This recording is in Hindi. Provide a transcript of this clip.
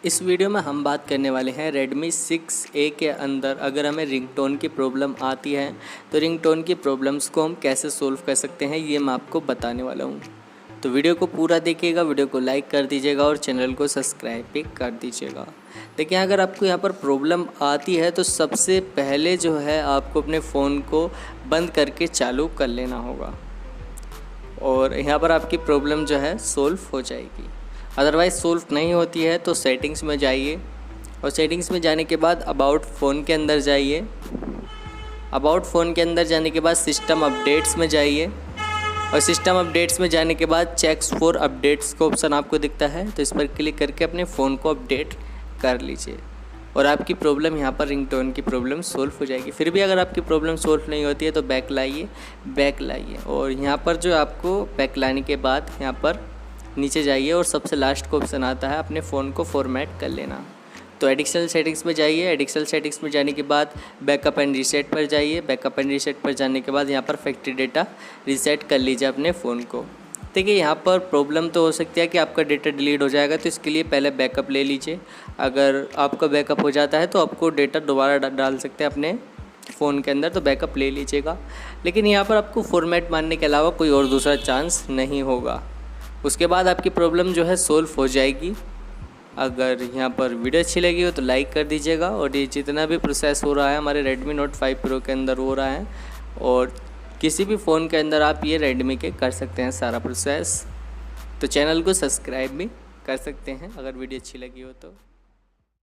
इस वीडियो में हम बात करने वाले हैं Redmi 6A के अंदर अगर हमें रिंगटोन की प्रॉब्लम आती है तो रिंगटोन की प्रॉब्लम्स को हम कैसे सोल्व कर सकते हैं, ये मैं आपको बताने वाला हूँ। तो वीडियो को पूरा देखिएगा, वीडियो को लाइक कर दीजिएगा और चैनल को सब्सक्राइब भी कर दीजिएगा। देखिए, अगर आपको यहाँ पर प्रॉब्लम आती है तो सबसे पहले जो है आपको अपने फ़ोन को बंद करके चालू कर लेना होगा और यहाँ पर आपकी प्रॉब्लम जो है सोल्व हो जाएगी। अदरवाइज़ सोल्व नहीं होती है तो सेटिंग्स में जाइए और सेटिंग्स में जाने के बाद अबाउट फ़ोन के अंदर जाइए। अबाउट फ़ोन के अंदर जाने के बाद सिस्टम अपडेट्स में जाइए और सिस्टम अपडेट्स में जाने के बाद चेक्स फॉर अपडेट्स का ऑप्शन आपको दिखता है, तो इस पर क्लिक करके अपने फ़ोन को अपडेट कर लीजिए और आपकी प्रॉब्लम यहाँ पर रिंगटोन की प्रॉब्लम सोल्व हो जाएगी। फिर भी अगर आपकी प्रॉब्लम सोल्व नहीं होती है तो बैक लाइए और यहाँ पर जो आपको बैक लाने के बाद यहाँ पर नीचे जाइए और सबसे लास्ट का ऑप्शन आता है अपने फ़ोन को फॉर्मेट कर लेना। तो एडिशनल सेटिंग्स में जाइए। एडिशनल सेटिंग्स में जाने के बाद बैकअप एंड रीसेट पर जाइए। बैकअप एंड रीसेट पर जाने के बाद यहाँ पर फैक्ट्री डेटा रीसेट कर लीजिए अपने फ़ोन को। देखिए, यहाँ पर प्रॉब्लम तो हो सकती है कि आपका डेटा डिलीट हो जाएगा, तो इसके लिए पहले बैकअप ले लीजिए। अगर आपका बैकअप हो जाता है तो आपको डेटा दोबारा डाल सकते हैं अपने फ़ोन के अंदर, तो बैकअप ले लीजिएगा। लेकिन यहाँ पर आपको फॉर्मेट मारने के अलावा कोई और दूसरा चांस नहीं होगा। उसके बाद आपकी प्रॉब्लम जो है सोल्व हो जाएगी। अगर यहाँ पर वीडियो अच्छी लगी हो तो लाइक कर दीजिएगा और ये जितना भी प्रोसेस हो रहा है हमारे Redmi Note 5 Pro के अंदर हो रहा है और किसी भी फ़ोन के अंदर आप ये Redmi के कर सकते हैं सारा प्रोसेस। तो चैनल को सब्सक्राइब भी कर सकते हैं अगर वीडियो अच्छी लगी हो तो।